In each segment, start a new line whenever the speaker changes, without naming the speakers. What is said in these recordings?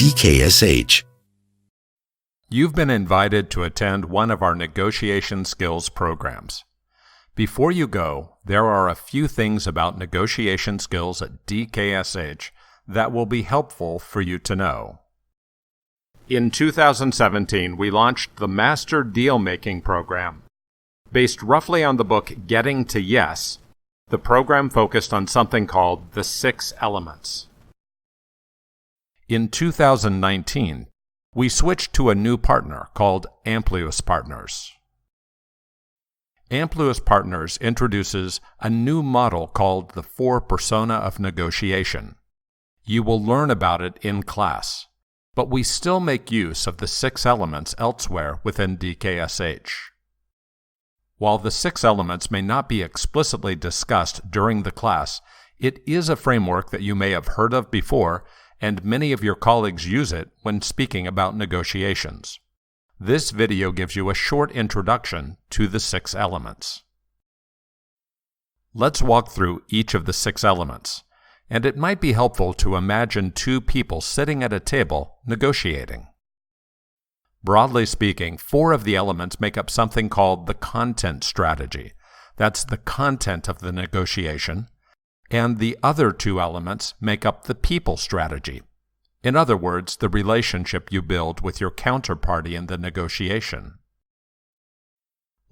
DKSH.
You've been invited to attend one of our negotiation skills programs. Before you go, there are a few things about negotiation skills at DKSH that will be helpful for you to know. In 2017, we launched the Master Deal-Making Program. Based roughly on the book Getting to Yes, the program focused on something called the 6 elements. In 2019, we switched to a new partner called Amplius Partners. Amplius Partners introduces a new model called the 4 persona of negotiation. You will learn about it in class, but we still make use of the 6 elements elsewhere within DKSH. While the 6 elements may not be explicitly discussed during the class, it is a framework that you may have heard of before, and many of your colleagues use it when speaking about negotiations. This video gives you a short introduction to the 6 elements. Let's walk through each of the 6 elements, and it might be helpful to imagine 2 people sitting at a table negotiating. Broadly speaking, 4 of the elements make up something called the content strategy. That's the content of the negotiation. And the other 2 elements make up the people strategy. In other words, the relationship you build with your counterparty in the negotiation.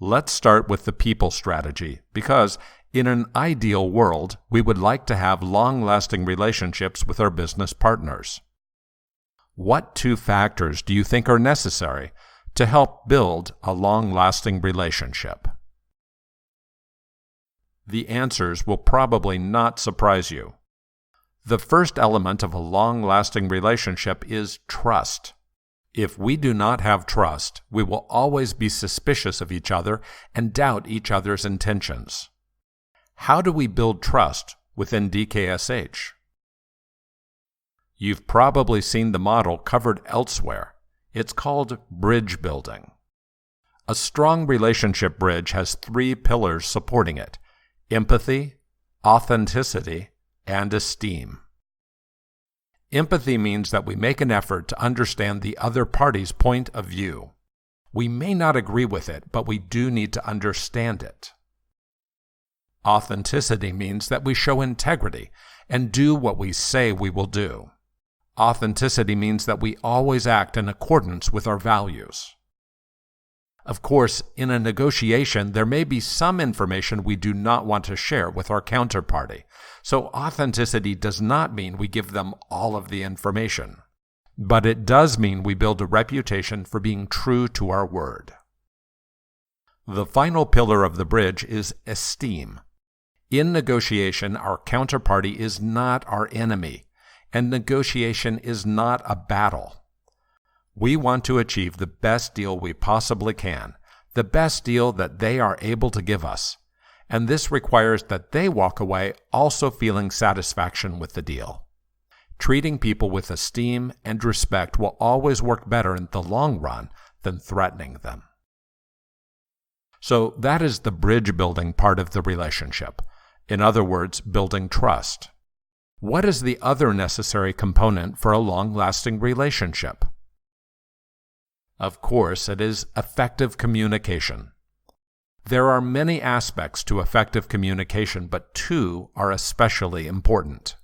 Let's start with the people strategy, because in an ideal world, we would like to have long-lasting relationships with our business partners. What 2 factors do you think are necessary to help build a long-lasting relationship? The answers will probably not surprise you. The first element of a long-lasting relationship is trust. If we do not have trust, we will always be suspicious of each other and doubt each other's intentions. How do we build trust within DKSH? You've probably seen the model covered elsewhere. It's called bridge building. A strong relationship bridge has 3 pillars supporting it: empathy, authenticity, and esteem. Empathy means that we make an effort to understand the other party's point of view. We may not agree with it, but we do need to understand it. Authenticity means that we show integrity and do what we say we will do. Authenticity means that we always act in accordance with our values. Of course, in a negotiation, there may be some information we do not want to share with our counterparty. So authenticity does not mean we give them all of the information. But it does mean we build a reputation for being true to our word. The final pillar of the bridge is esteem. In negotiation, our counterparty is not our enemy, and negotiation is not a battle. We want to achieve the best deal we possibly can, the best deal that they are able to give us, and this requires that they walk away also feeling satisfaction with the deal. Treating people with esteem and respect will always work better in the long run than threatening them. So that is the bridge building part of the relationship. In other words, building trust. What is the other necessary component for a long-lasting relationship? Of course, it is effective communication. There are many aspects to effective communication, but 2 are especially important.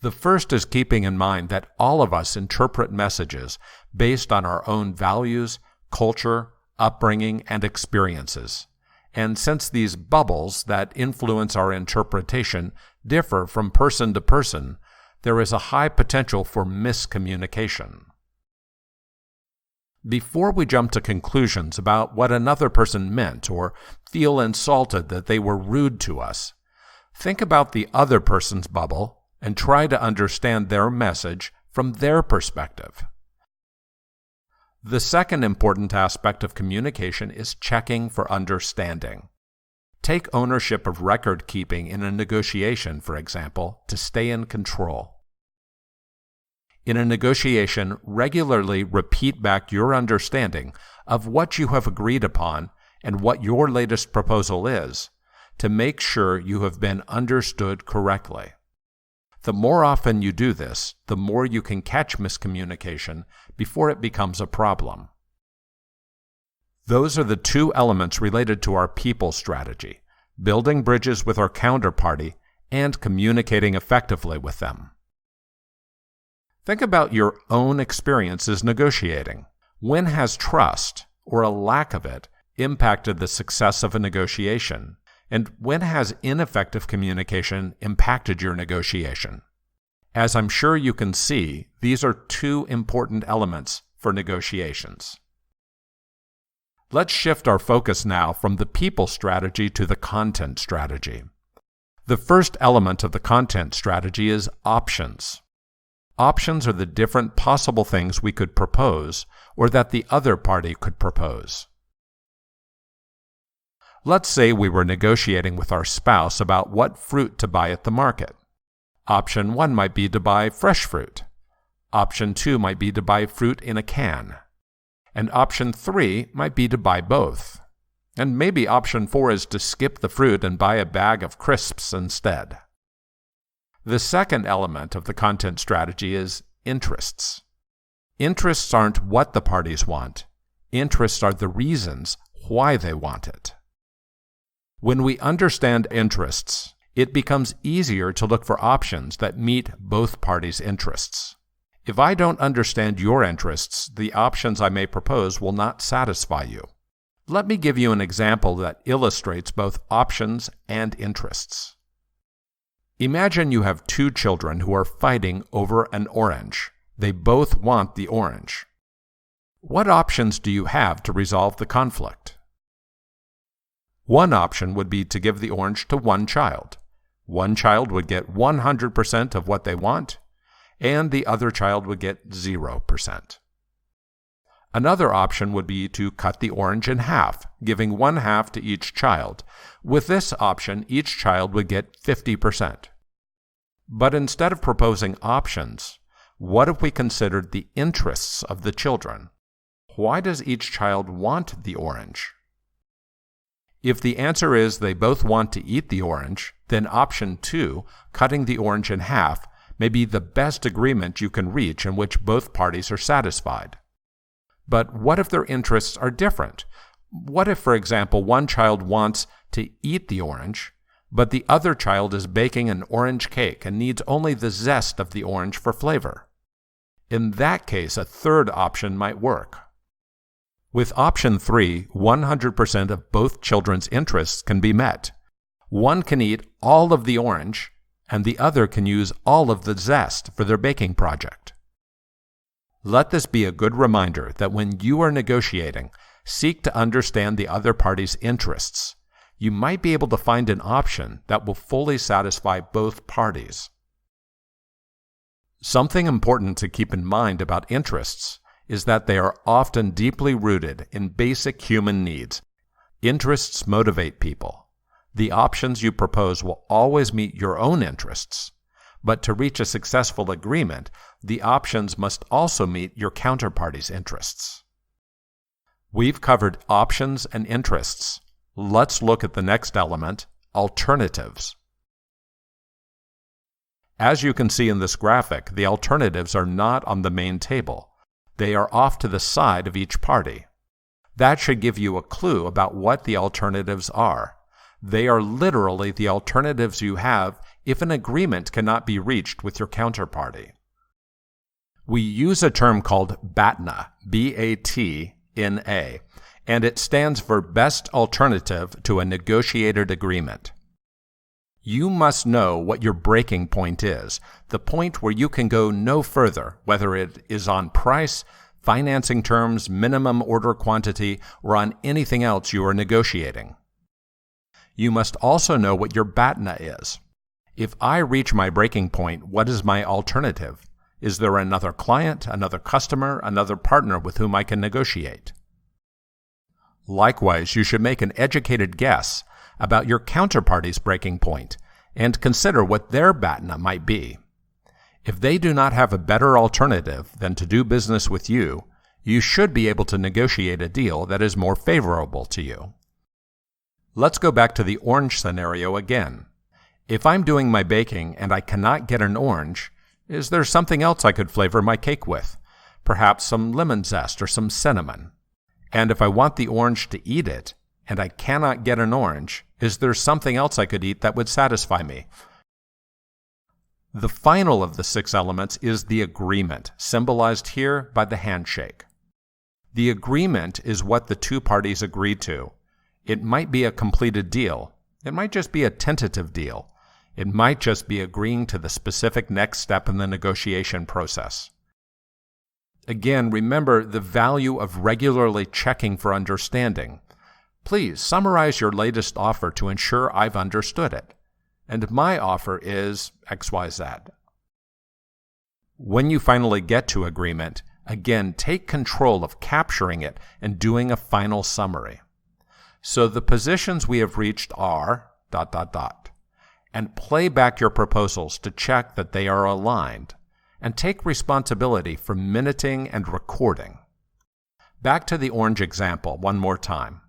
The first is keeping in mind that all of us interpret messages based on our own values, culture, upbringing, and experiences. And since these bubbles that influence our interpretation differ from person to person, there is a high potential for miscommunication. Before we jump to conclusions about what another person meant or feel insulted that they were rude to us, think about the other person's bubble and try to understand their message from their perspective. The second important aspect of communication is checking for understanding. Take ownership of record keeping in a negotiation, for example, to stay in control. In a negotiation, regularly repeat back your understanding of what you have agreed upon and what your latest proposal is to make sure you have been understood correctly. The more often you do this, the more you can catch miscommunication before it becomes a problem. Those are the two elements related to our people strategy: building bridges with our counterparty and communicating effectively with them. Think about your own experiences negotiating. When has trust, or a lack of it, impacted the success of a negotiation? And when has ineffective communication impacted your negotiation? As I'm sure you can see, these are two important elements for negotiations. Let's shift our focus now from the people strategy to the content strategy. The first element of the content strategy is options. Options are the different possible things we could propose or that the other party could propose. Let's say we were negotiating with our spouse about what fruit to buy at the market. Option 1 might be to buy fresh fruit. Option 2 might be to buy fruit in a can. And option 3 might be to buy both. And maybe option 4 is to skip the fruit and buy a bag of crisps instead. The second element of the content strategy is interests. Interests aren't what the parties want. Interests are the reasons why they want it. When we understand interests, it becomes easier to look for options that meet both parties' interests. If I don't understand your interests, the options I may propose will not satisfy you. Let me give you an example that illustrates both options and interests. Imagine you have two children who are fighting over an orange. They both want the orange. What options do you have to resolve the conflict? One option would be to give the orange to one child. One child would get 100% of what they want, and the other child would get 0%. Another option would be to cut the orange in half, giving one half to each child. With this option, each child would get 50%. But instead of proposing options, what if we considered the interests of the children? Why does each child want the orange? If the answer is they both want to eat the orange, then option 2, cutting the orange in half, may be the best agreement you can reach in which both parties are satisfied. But what if their interests are different? What if, for example, one child wants to eat the orange, but the other child is baking an orange cake and needs only the zest of the orange for flavor? In that case, a third option might work. With option 3, 100% of both children's interests can be met. One can eat all of the orange, and the other can use all of the zest for their baking project. Let this be a good reminder that when you are negotiating, seek to understand the other party's interests. You might be able to find an option that will fully satisfy both parties. Something important to keep in mind about interests is that they are often deeply rooted in basic human needs. Interests motivate people. The options you propose will always meet your own interests, but to reach a successful agreement, the options must also meet your counterparty's interests. We've covered options and interests. Let's look at the next element, alternatives. As you can see in this graphic, the alternatives are not on the main table. They are off to the side of each party. That should give you a clue about what the alternatives are. They are literally the alternatives you have if an agreement cannot be reached with your counterparty. We use a term called BATNA, B-A-T-N-A, and it stands for Best Alternative to a Negotiated Agreement. You must know what your breaking point is, the point where you can go no further, whether it is on price, financing terms, minimum order quantity, or on anything else you are negotiating. You must also know what your BATNA is. If I reach my breaking point, what is my alternative? Is there another client, another customer, another partner with whom I can negotiate? Likewise, you should make an educated guess about your counterparty's breaking point and consider what their BATNA might be. If they do not have a better alternative than to do business with you, you should be able to negotiate a deal that is more favorable to you. Let's go back to the orange scenario again. If I'm doing my baking and I cannot get an orange, is there something else I could flavor my cake with? Perhaps some lemon zest or some cinnamon. And if I want the orange to eat it, and I cannot get an orange, is there something else I could eat that would satisfy me? The final of the 6 elements is the agreement, symbolized here by the handshake. The agreement is what the 2 parties agreed to. It might be a completed deal. It might just be a tentative deal. It might just be agreeing to the specific next step in the negotiation process. Again, remember the value of regularly checking for understanding. Please summarize your latest offer to ensure I've understood it. And my offer is XYZ. When you finally get to agreement, again, take control of capturing it and doing a final summary. So the positions we have reached are ... and play back your proposals to check that they are aligned, and take responsibility for minuting and recording. Back to the orange example one more time.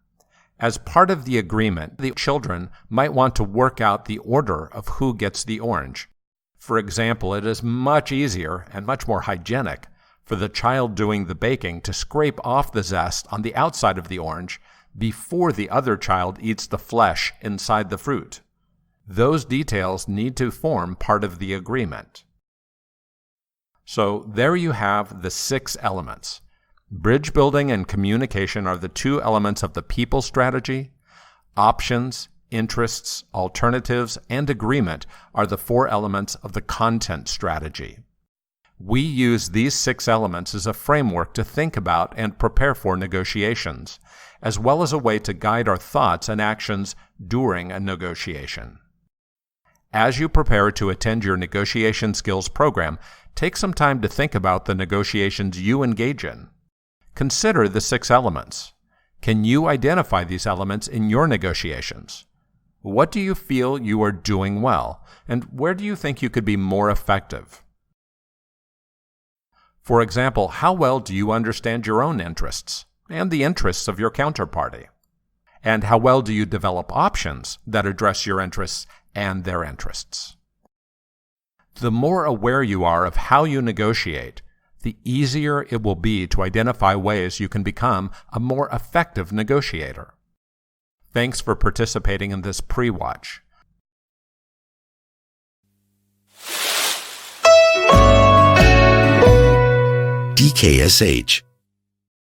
As part of the agreement, the children might want to work out the order of who gets the orange. For example, it is much easier and much more hygienic for the child doing the baking to scrape off the zest on the outside of the orange before the other child eats the flesh inside the fruit. Those details need to form part of the agreement. So there you have the 6 elements. Bridge building and communication are the 2 elements of the people strategy. Options, interests, alternatives, and agreement are the 4 elements of the content strategy. We use these 6 elements as a framework to think about and prepare for negotiations, as well as a way to guide our thoughts and actions during a negotiation. As you prepare to attend your negotiation skills program, take some time to think about the negotiations you engage in. Consider the 6 elements. Can you identify these elements in your negotiations? What do you feel you are doing well, and where do you think you could be more effective? For example, how well do you understand your own interests and the interests of your counterparty? And how well do you develop options that address your interests and their interests? The more aware you are of how you negotiate, the easier it will be to identify ways you can become a more effective negotiator. Thanks for participating in this pre-watch.
DKSH